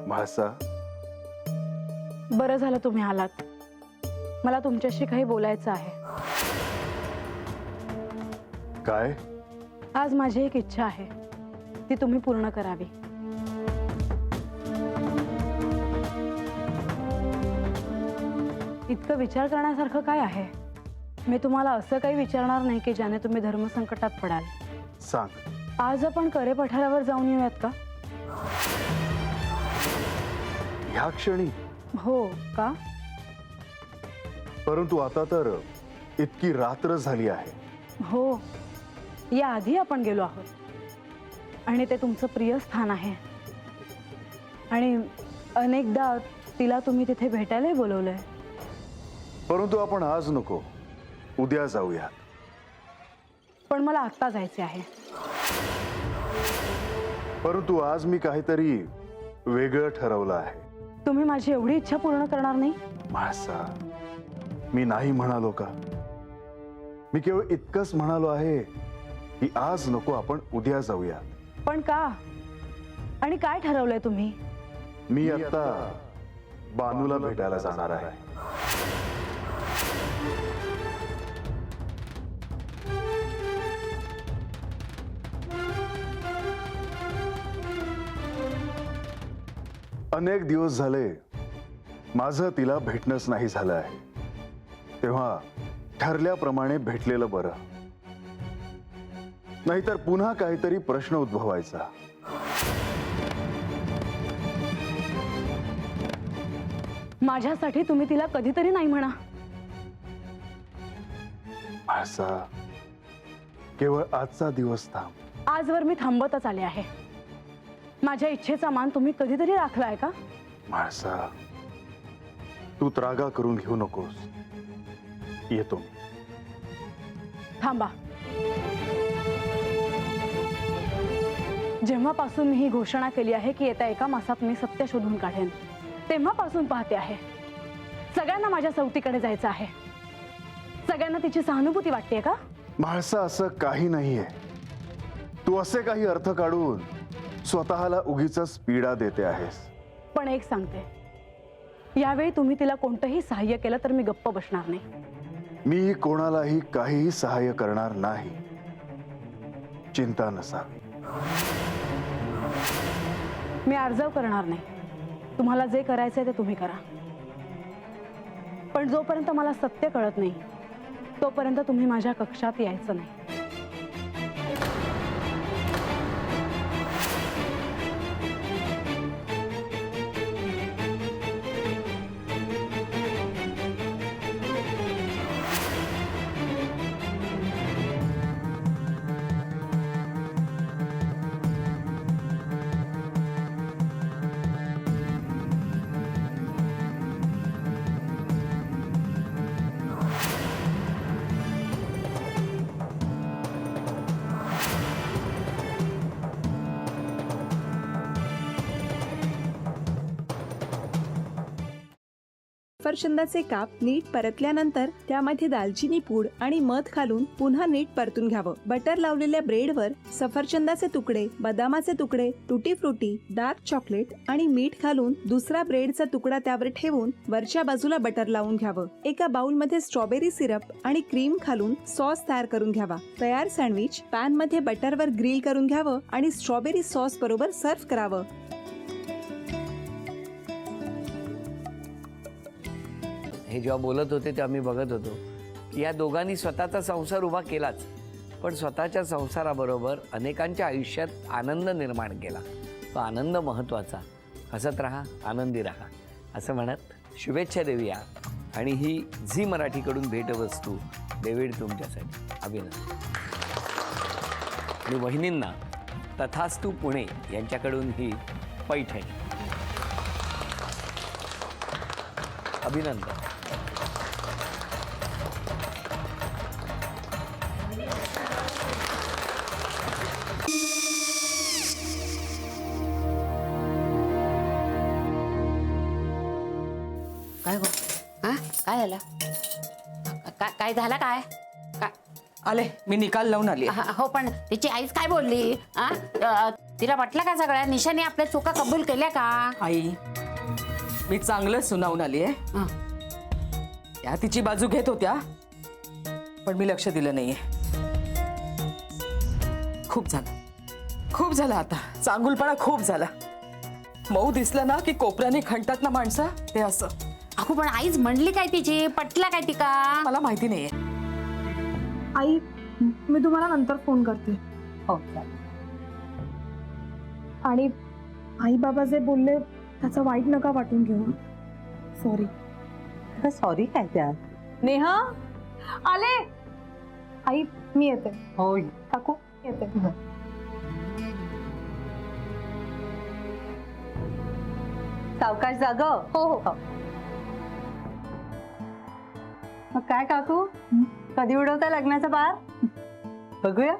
म्हाळसा, बरं झालं तुम्ही आलात. मला तुमच्याशी काही बोलायचं आहे. काय? आज माझी एक इच्छा आहे, ती तुम्ही पूर्ण करावी. इतकं विचार करण्यासारखं काय आहे? मी तुम्हाला असं काही विचारणार नाही की ज्याने तुम्ही धर्मसंकटात पडाल. सांग. आज आपण करे पठारावर जाऊन येऊयात का? ह्या क्षणी? हो का? परंतु आता तर इतकी रात्र झाली आहे. हो, या आधी आपण गेलो आहोत आणि ते तुमचं प्रिय स्थान आहे आणि अनेकदा तिला तुम्ही तिथे भेटायलाही बोलवलंय. परंतु आपण आज नको, उद्या जाऊया. पण मला आत्ता जायचे आहे. परंतु आज मी काहीतरी वेगळं ठरवलं आहे. तुम्ही माझी एवढी इच्छा पूर्ण करणार नाही? म्हाळसा, मी नाही म्हणालो का? मी केवळ इतकंच म्हणालो आहे की आज नको, आपण उद्या जाऊया. पण का आणि काय ठरवलंय तुम्ही? मी आता बानूला भेटायला जाणार आहे. अनेक दिवस झाले माझं तिला भेटणंच नाही झालं आहे. तेव्हा ठरल्याप्रमाणे भेटलेलं बरं, नाहीतर पुन्हा काहीतरी प्रश्न उद्भवायचा. माझ्यासाठी तुम्ही तिला कधीतरी नाही म्हणा. म्हाळसा, केवळ आजचा दिवस थांब. आजवर मी थांबतच आले आहे. माझ्या इच्छेचा मान तुम्ही कधीतरी राखलाय का? म्हाळसा, तू त्रागा करून घेऊ नकोस. येतो. थांबा. जेव्हापासून मी ही घोषणा केली आहे की येत्या 1 मासात मी सत्य शोधून काढेन, तेव्हापासून पाहते आहे सगळ्यांना माझ्या सवतीकडे जायचं आहे. सगळ्यांना तिची सहानुभूती वाटते का? म्हाळसा, असं काही नाहीये. तू असे काही अर्थ काढून स्वतःला उगीचच पीडा देते आहेस. पण एक सांगते, यावेळी तुम्ही तिला कोणतंही सहाय्य केलं तर मी गप्प बसणार नाही. मी कोणालाही काहीही सहाय्य करणार नाही, चिंता नसावी. मी अर्जाव करणार नाही. तुम्हाला जे करायचंय ते तुम्ही करा. पण जोपर्यंत मला सत्य कळत नाही तोपर्यंत तुम्ही माझ्या कक्षात यायचं नाही. सफरचंदाचे काप नीट परतल्यानंतर त्यामध्ये दालचिनी पूड आणि मध घालून पुन्हा नीट परतून घ्यावं. बटर लावलेल्या ब्रेडवर सफरचंदाचे तुकडे, बदामाचे तुकडे, टुटी फ्रुटी, डार्क चॉकलेट आणि मीठ घालून दुसरा ब्रेडचा तुकडा त्यावर ठेवून वरच्या बाजूला बटर लावून घ्यावं. एका बाउलमध्ये स्ट्रॉबेरी सिरप आणि क्रीम घालून सॉस तयार करून घ्यावा. तयार सँडविच पॅन मध्ये बटरवर ग्रिल करून घ्यावं आणि स्ट्रॉबेरी सॉस बरोबर सर्व्ह करावं. हे जेव्हा बोलत होते तेव्हा मी बघत होतो की या दोघांनी स्वतःचा संसार उभा केलाच, पण स्वतःच्या संसाराबरोबर अनेकांच्या आयुष्यात आनंद निर्माण केला. तो आनंद महत्त्वाचा. हसत राहा, आनंदी राहा असं म्हणत शुभेच्छा देऊया. आणि ही झी मराठीकडून भेटवस्तू डेव्हिड तुमच्यासाठी. अभिनंदन. आणि वहिनींना तथास्तू पुणे यांच्याकडून ही पैठणी. अभिनंदन. काय गो? हा काय झालं? काय झालं? काय आले, मी निकाल लावून आली. हो, पण तिची आईच काय बोलली? तिला वाटलं का सगळ्या निशाने आपल्या चुका कबूल केल्या का? आई मी चांगलं सुनावून आली आहे. हं. त्या तिची बाजू घेत होत्या पण मी लक्ष दिलं नाहीये. खूप झालं आता. चांगुलपणा खूप झाला. मऊ दिसलं ना की कोपऱ्याने खणतात ना माणसं, ते असं. अहो पण आईच म्हणली काय तिची, पटला काय तिका? मला माहिती नाहीये. आई मी तुम्हाला नंतर फोन करते. हो आणि आई बाबा जे बोलले त्याचं वाईट नका वाटून घेऊ. सॉरी. सॉरी काय त्या? नेहा आले. आई मी येते. हो काकू येते. सावकाश जाग. हो हो. मग काय काकू, कधी उडवता लग्नाचा बार? बघूया.